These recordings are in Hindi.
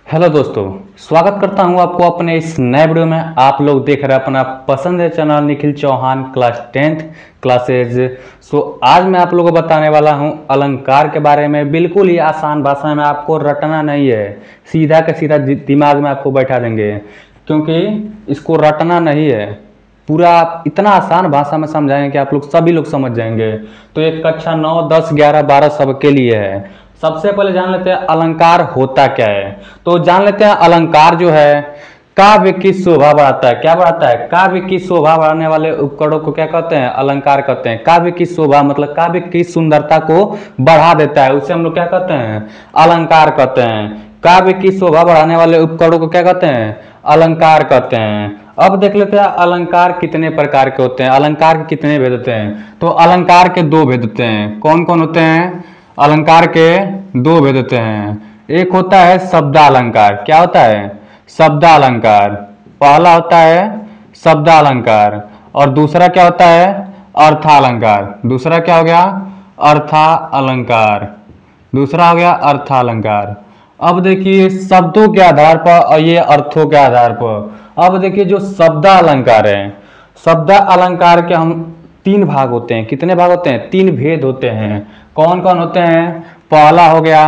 हेलो दोस्तों, स्वागत करता हूं आपको अपने इस नए वीडियो में। आप लोग देख रहे हैं अपना पसंद है channel Nikhil Chauhan class 10th classes. आज मैं आप लोगों को बताने वाला हूं अलंकार के बारे में। बिल्कुल ही आसान भाषा में, आपको रटना नहीं है, सीधा का सीधा दिमाग में आपको बैठा देंगे, क्योंकि इसको रटना नहीं है। पूरा आप इतना आसान भाषा में समझाएंगे कि आप लोग सभी लोग समझ जाएंगे। तो एक कक्षा 9, 10, 11, 12 सबके लिए है। सबसे पहले जान लेते हैं अलंकार होता क्या है। तो जान लेते हैं अलंकार जो है काव्य की शोभा बढ़ाता है। क्या बढ़ाता है? काव्य की शोभा बढ़ाने वाले उपकरणों को क्या कहते हैं? अलंकार कहते हैं। काव्य की शोभा मतलब काव्य की सुंदरता को बढ़ा देता है, उसे हम लोग क्या कहते हैं? अलंकार कहते हैं। काव्य की शोभा बढ़ाने वाले उपकरणों को क्या कहते हैं? अलंकार कहते हैं। अब देख लेते हैं अलंकार कितने प्रकार के होते हैं, अलंकार के कितने भेद होते हैं। तो अलंकार के दो भेद होते हैं। कौन कौन होते हैं? अलंकार के दो भेद होते हैं। एक होता है शब्दालंकार। क्या होता है? शब्दालंकार। पहला होता है शब्दालंकार और दूसरा क्या होता है? अर्थालंकार। दूसरा क्या हो गया? अर्थालंकार। दूसरा हो गया अर्थालंकार। अब देखिए शब्दों के आधार पर और ये अर्थों के आधार पर। अब देखिए जो शब्दालंकार है, शब्दालंकार के हम तीन भाग होते हैं। कितने भाग होते हैं? तीन भेद होते हैं। कौन कौन होते हैं? पहला हो गया,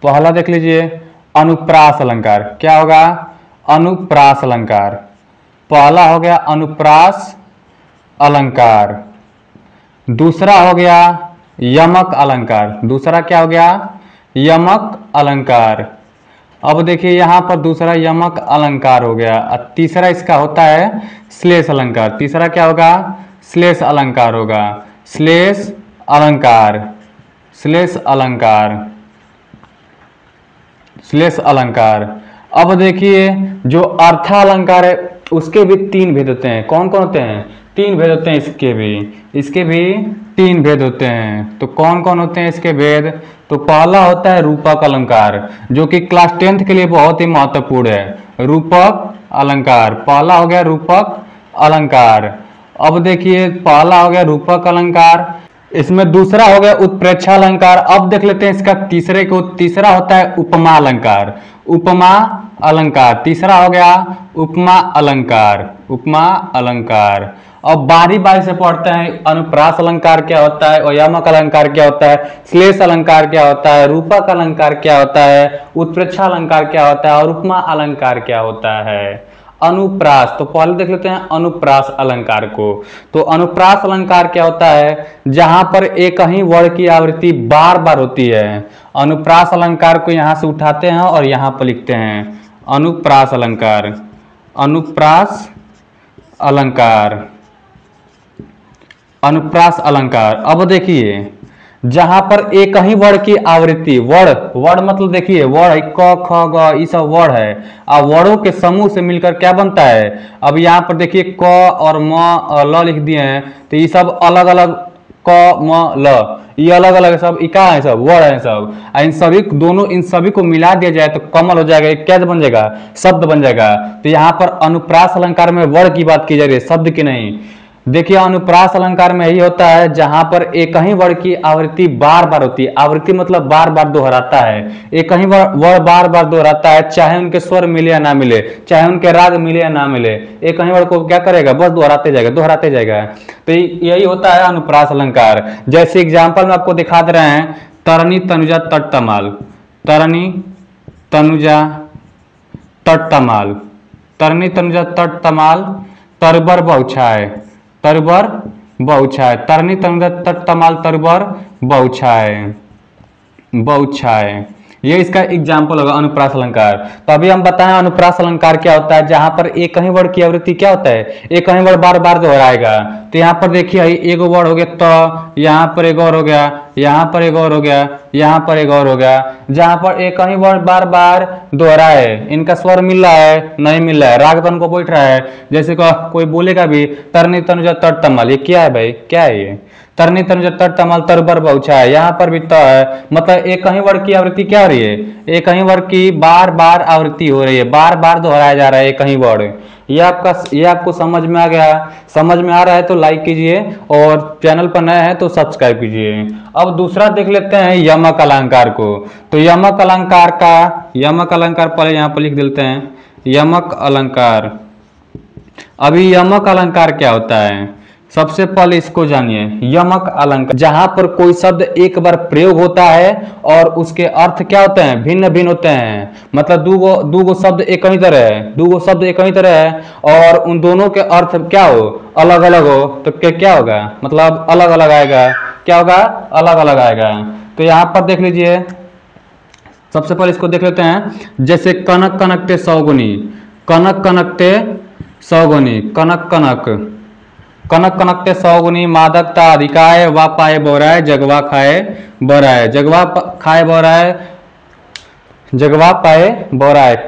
पहला देख लीजिए अनुप्रास अलंकार। क्या होगा? अनुप्रास अलंकार। पहला हो गया अनुप्रास अलंकार। दूसरा हो गया यमक अलंकार। दूसरा क्या हो गया? यमक अलंकार। अब देखिए यहां पर दूसरा यमक अलंकार हो गया और तीसरा इसका होता है श्लेष अलंकार। तीसरा क्या होगा? श्लेष अलंकार होगा। श्लेष अलंकार। श्लेष अलंकार। श्लेष अलंकार। अब देखिए जो अर्थालंकार है उसके भी तीन भेद होते हैं। कौन कौन होते हैं? तीन भेद होते हैं इसके भी तीन भेद होते हैं। तो कौन कौन होते हैं इसके भेद? तो पहला होता है रूपक अलंकार, जो कि क्लास 10th के लिए बहुत ही महत्वपूर्ण है। रूपक अलंकार। पहला हो गया रूपक अलंकार। अब देखिए पहला हो गया रूपक अलंकार, इसमें दूसरा हो गया उत्प्रेक्षा अलंकार। अब देख लेते हैं इसका तीसरे को। तीसरा होता है उपमा अलंकार। उपमा अलंकार। तीसरा हो गया उपमा अलंकार। उपमा अलंकार। अब बारी बारी से पढ़ते हैं अनुप्रास अलंकार क्या होता है और यमक अलंकार क्या होता है, श्लेष अलंकार क्या होता है, रूपक अलंकार क्या होता है, उत्प्रेक्षा अलंकार क्या होता है और उपमा अलंकार क्या होता है। अनुप्रास, तो पहले देख लेते हैं अनुप्रास अलंकार को। तो अनुप्रास अलंकार क्या होता है? जहां पर एक ही वर्ण की आवृत्ति बार बार होती है। अनुप्रास अलंकार को यहां से उठाते हैं और यहां पर लिखते हैं अनुप्रास अलंकार। अनुप्रास अलंकार। अनुप्रास अलंकार। अब देखिए जहां पर एक ही वर्ण की आवृत्ति, वर्ण मतलब देखिए वर्ण क ख ग ये सब वर्ण है। अब वर्णों के समूह से मिलकर क्या बनता है? अब यहाँ पर देखिए क और म और ल लिख दिए हैं, तो ये सब अलग अलग क म ल, ये अलग अलग सब इका है, सब वर्ण है सब। इन सभी दोनों इन सभी को मिला दिया जाए तो कमल हो जाएगा। एक क्या बन जाएगा? शब्द बन जाएगा। तो यहाँ पर अनुप्रास अलंकार में वर्ण की बात की जा रही है, शब्द की नहीं। देखिए अनुप्रास अलंकार में यही होता है जहां पर एक ही वर्ण की आवृत्ति बार बार होती है। आवृत्ति मतलब बार बार दोहराता है। एक ही वर्ण बार बार दोहराता है, चाहे उनके स्वर मिले या ना मिले, चाहे उनके राग मिले या ना मिले, एक ही वर्ण को क्या करेगा? बस दोहराते जाएगा, दोहराते जाएगा। तो यही होता है अनुप्रास अलंकार। जैसे एग्जाम्पल में आपको दिखा दे रहे हैं, तरनी तनुजा तट तमाल। तरनी तनुजा तट तमाल। तरनी तनुजा तट तमाल। तरबर बहुछाय। तरबर बहुछाय। तरनी तनुजा तट तमाल तरबर बहुछाय। बहुछाय, ये इसका एग्जाम्पल होगा अनुप्रास अलंकार। तो अभी हम बताएं अनुप्रास अलंकार क्या होता है। जहां पर एक ही वर्ण की आवृत्ति क्या होता है? एक ही वर्ण बार बार दोहराएगा। तो यहाँ पर देखिए एक वर्ण हो गया त, यहाँ पर एक और हो गया, यहाँ पर एक और हो गया, यहाँ पर एक और हो गया। जहां पर एक ही वर्ण बार बार दोहराए, इनका स्वर मिल रहा है नहीं मिल रहा है, राग तन को बैठ रहा है। जैसे कोई बोलेगा भी तरनी तनुजा तट तमाल, ये क्या है भाई? क्या है ये? तरनी तनुजा तट तमाल तरबर बहुछाय। यहाँ पर भी त है, मतलब एक ही वर्ण की आवृत्ति क्या हो रही है? एक ही वर्ण की बार बार आवृत्ति हो रही है, बार बार दोहराया जा रहा है एक ही वर्ण। ये आपको समझ में आ गया? समझ में आ रहा है तो लाइक कीजिए और चैनल पर नए हैं तो सब्सक्राइब कीजिए। अब दूसरा देख लेते हैं यमक अलंकार को। तो यमक अलंकार पहले यहाँ पर लिख देते हैं, यमक अलंकार। अभी यमक अलंकार क्या होता है, सबसे पहले इसको जानिए। यमक अलंकार जहां पर कोई शब्द एक बार प्रयोग होता है और उसके अर्थ क्या होते हैं, भिन्न भिन्न होते हैं। मतलब दूगो शब्द एक ही तरह है और उन दोनों के अर्थ क्या हो, अलग अलग हो, तो क्या होगा, मतलब अलग अलग आएगा। क्या होगा, अलग अलग आएगा। तो यहाँ पर देख लीजिए, सबसे पहले इसको देख लेते हैं। जैसे कनक कनकते सौगुनी, कनक कनकते सौगुनी, कनक कनकते सौगुनी, मादकता अधिकाय, वा पाए बोराय, जगवा खाए बोराय, जगवा पाए बोराय।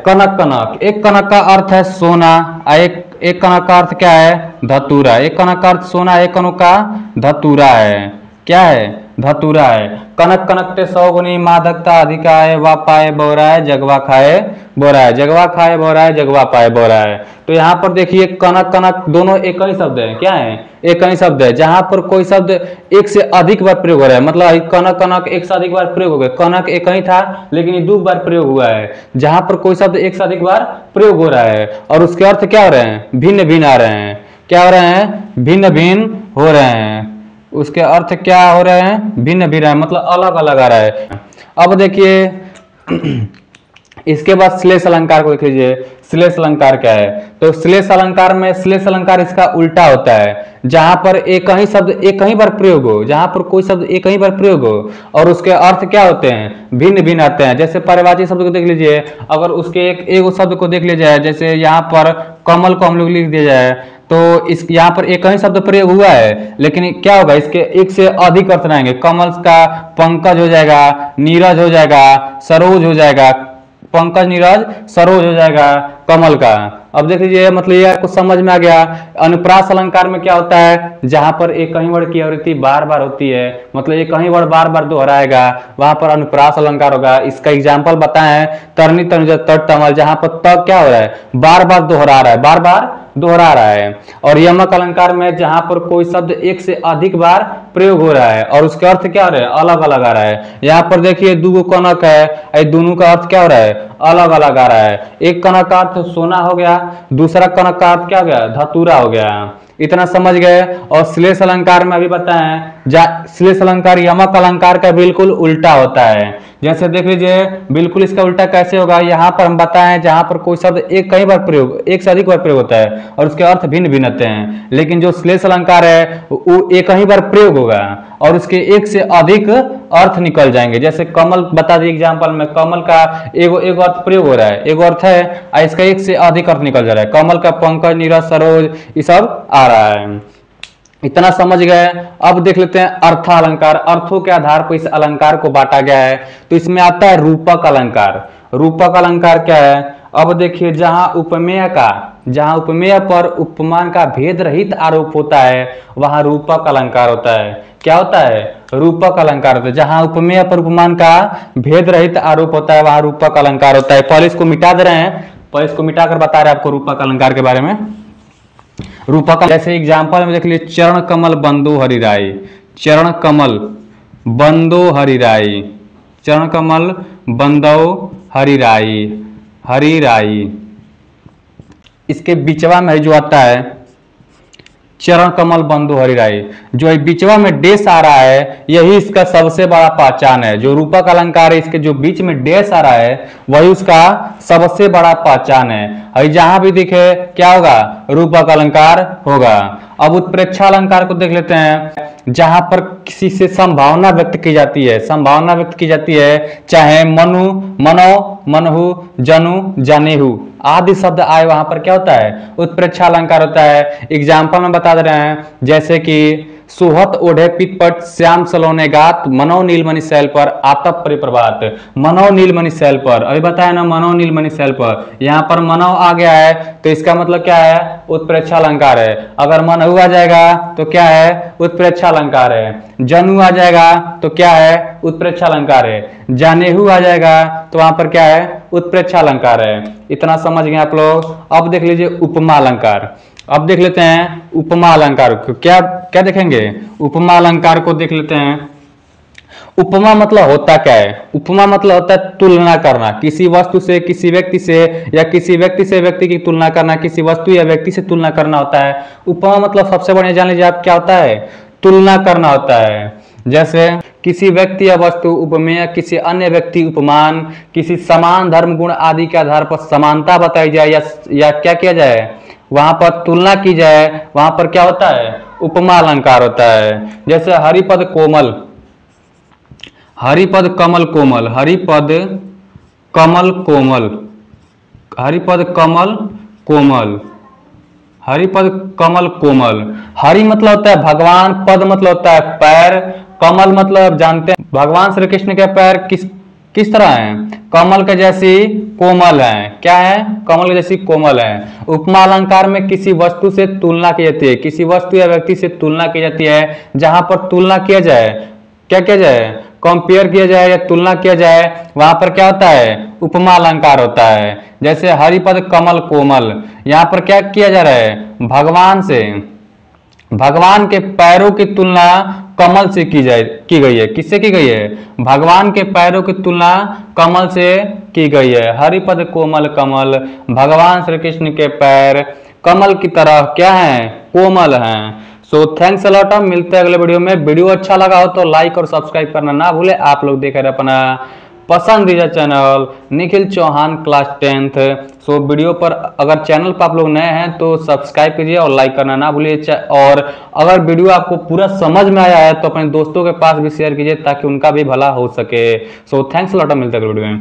कनक, एक कनक का अर्थ है सोना, एक कनक का अर्थ क्या है, धतूरा। एक कनक का अर्थ सोना, एक कनक का धतूरा है। क्या है, धतूरा है। कनक कनकते सौगुनी, मादकता अधिकाय, वा पाए बोराय, जगवा खाए बोराय, जगवा खाए बोराय, जगवा पाए बोराय। तो यहाँ पर देखिए कनक कनक दोनों एक ही शब्द है। क्या है, एक ही शब्द है। जहां पर कोई शब्द एक से अधिक बार प्रयोग हो रहा है, मतलब कनक कनक एक से अधिक बार प्रयोग हो गया, कनक एक ही था लेकिन ये 2 बार प्रयोग हुआ है। जहां पर कोई शब्द एक से अधिक बार प्रयोग हो रहा है और उसके अर्थ क्या हो रहे हैं, भिन्न भिन्न आ रहे हैं। क्या हो रहे हैं, भिन्न भिन्न हो रहे हैं। उसके अर्थ क्या हो रहे हैं, भिन्न भिन्न है, मतलब अलग अलग आ रहा है। अब देखिए इसके बाद श्लेष अलंकार को देख लीजिए। श्लेष अलंकार क्या है, तो श्लेष अलंकार में, श्लेष अलंकार इसका उल्टा होता है। जहां पर एक ही शब्द एक ही बार प्रयोग हो, जहां पर कोई शब्द एक ही बार प्रयोग हो और उसके अर्थ क्या होते हैं, भिन्न भिन्न आते हैं। जैसे परिवाची शब्द को देख लीजिए, अगर उसके एक शब्द को देख लिया जाए, जैसे यहाँ पर कमल को हम लोग लिख दिया जाए, तो इस यहाँ पर एक ही शब्द प्रयोग हुआ है लेकिन क्या होगा, इसके एक से अधिक अर्थ रहेंगे। कमल का पंकज हो जाएगा, नीरज हो जाएगा, सरोज हो जाएगा, पंकज नीरज सरोज हो जाएगा कमल का। अब देख लीजिए, मतलब ये आपको समझ में आ गया। अनुप्रास अलंकार में क्या होता है, जहां पर एक ही वर्ड की आवृत्ति बार बार होती है, मतलब एक ही वर्ड बार बार दोहराएगा, वहां पर अनुप्रास अलंकार होगा। इसका एग्जाम्पल बताएं, तरनी तनुज तट तमल, जहां पर तक क्या हो रहा है, बार बार दोहरा रहा है, बार बार दोहरा रहा है। और यमक अलंकार में जहां पर कोई शब्द एक से अधिक बार प्रयोग हो रहा है और उसके अर्थ क्या हो रहा है, अलग अलग आ रहा है। यहाँ पर देखिए दूगो कनक है, दोनों का अर्थ क्या हो रहा है, अलग अलग आ रहा है। एक कनक का अर्थ सोना हो गया, दूसरा कनक का अर्थ क्या हो गया, धतूरा हो गया। इतना समझ गए। और श्लेष अलंकार में अभी बताएं, श्लेष अलंकार यमक अलंकार का बिल्कुल उल्टा होता है। जैसे देख लीजिए, बिल्कुल इसका उल्टा कैसे होगा, यहाँ पर हम बताएं, जहां पर कोई शब्द एक से अधिक बार प्रयोग होता है और उसके अर्थ भिन्न भिन्न होते हैं। लेकिन जो श्लेष अलंकार है वो एक ही बार प्रयोग होगा और उसके एक से अधिक अर्थ निकल जाएंगे। जैसे कमल बता दिए एग्जाम्पल में, कमल का एगो अर्थ प्रयोग हो रहा है, एगो अर्थ है और इसका एक से अधिक अर्थ निकल जा रहा है। कमल का पंकज, नीरज, सरोज, ये सब आ रहा है। इतना समझ गए। अब देख लेते हैं अर्थालंकार। अर्थों के आधार पर इस अलंकार को बांटा गया है। तो इसमें आता है रूपक अलंकार। रूपक अलंकार क्या है, अब देखिए, जहां उपमेय पर उपमान का भेद रहित आरोप होता है वहां रूपक अलंकार होता है। क्या होता है, रूपक अलंकार होता है। जहां उपमेय पर उपमान का भेद रहित आरोप होता है वहां रूपक अलंकार होता है। पहले इसको मिटा दे रहे हैं, पहले इसको मिटाकर बता रहे हैं आपको रूपक अलंकार के बारे में। रूपक जैसे एग्जाम्पल में देख लीजिए, चरण कमल बंदो हरिराई, चरण कमल बंदो हरिराई, चरण कमल बंदो हरिराई, हरिराई। इसके बीचवा में जो आता है चरण कमल बंधु हरिराई, जो बीचवा में डेस आ रहा है यही इसका सबसे बड़ा पहचान है। जो रूपक अलंकार है, इसके जो बीच में डेस आ रहा है वही उसका सबसे बड़ा पहचान है। जहां भी दिखे क्या होगा, रूपक अलंकार होगा। अब उत्प्रेक्षा अलंकार को देख लेते हैं। जहां पर किसी से संभावना व्यक्त की जाती है, संभावना व्यक्त की जाती है, चाहे मनु, मनो, मनहु, जनु, जनेहु आदि शब्द आए, वहां पर क्या होता है, उत्प्रेक्षा अलंकार होता है। एग्जाम्पल में बता दे रहे हैं, जैसे कि सोहत ओढ़े पितपट श्याम सलोने गात, मनो नीलमणि शैल पर आतप परिप्रभात। मनो नीलमणि शैल पर, अभी बताया ना, मनो नीलमणि शैल पर। यहाँ पर मनो आ गया है तो इसका मतलब क्या है, उत्प्रेक्षा अलंकार है। अगर मनहु आ जाएगा तो क्या है, उत्प्रेक्षा अलंकार है। जनु आ जाएगा तो क्या है, उत्प्रेक्षा अलंकार है। जानेहु आ जाएगा तो वहां पर क्या है, उत्प्रेक्षा अलंकार है। इतना समझ गए आप लोग। अब देख लीजिए उपमा अलंकार। अब देख लेते हैं उपमा अलंकार को। क्या क्या देखेंगे, उपमा अलंकार को देख लेते हैं। उपमा मतलब होता क्या है, उपमा मतलब होता है तुलना करना, किसी वस्तु से किसी व्यक्ति से, या किसी व्यक्ति से व्यक्ति की तुलना करना, किसी वस्तु या व्यक्ति से तुलना करना होता है। उपमा मतलब सबसे बढ़िया जान लीजिए आप क्या होता है, तुलना करना होता है। जैसे किसी व्यक्ति या वस्तु उपमेय, किसी अन्य व्यक्ति उपमान, किसी समान धर्म गुण आदि के आधार पर समानता बताई जाए या क्या किया जाए, वहां पर तुलना की जाए, वहां पर क्या होता है, उपमा अलंकार होता है। जैसे हरिपद कोमल, हरिपद कमल कोमल, हरिपद कमल कोमल, हरिपद कमल कोमल, हरिपद कमल कोमल। हरि मतलब होता है भगवान, पद मतलब होता है पैर, कमल मतलब जानते हैं भगवान श्री कृष्ण के पैर किस तरह हैं, कमल के जैसी कोमल है। क्या है, कमल के जैसी कोमल है। उपमा अलंकार में किसी वस्तु से तुलना की जाती है, किसी वस्तु या व्यक्ति से तुलना की जाती है। जहां पर तुलना किया जाए, क्या किया जाए, कंपेयर किया जाए या तुलना किया जाए, वहां पर क्या होता है, उपमा अलंकार होता है। जैसे हरिपद कमल कोमल, यहाँ पर क्या किया जा रहा है, भगवान से, भगवान के पैरों की तुलना कमल से की गई है। किससे की गई है, भगवान के पैरों की तुलना कमल से की गई है। हरिपद कोमल कमल, भगवान श्री कृष्ण के पैर कमल की तरह क्या है, कोमल हैं। So thanks a lot. मिलते हैं अगले वीडियो में। वीडियो अच्छा लगा हो तो लाइक और सब्सक्राइब करना ना भूले। आप लोग देख रहे अपना पसंदीदा channel Nikhil Chauhan class 10th। So video पर अगर चैनल पर आप लोग नए हैं तो सब्सक्राइब कीजिए और लाइक करना ना भूलिए। और अगर वीडियो आपको पूरा समझ में आया है तो अपने दोस्तों के पास भी शेयर कीजिए ताकि उनका भी भला हो सके। So thanks a lot. मिलते हैं अगले वीडियो में।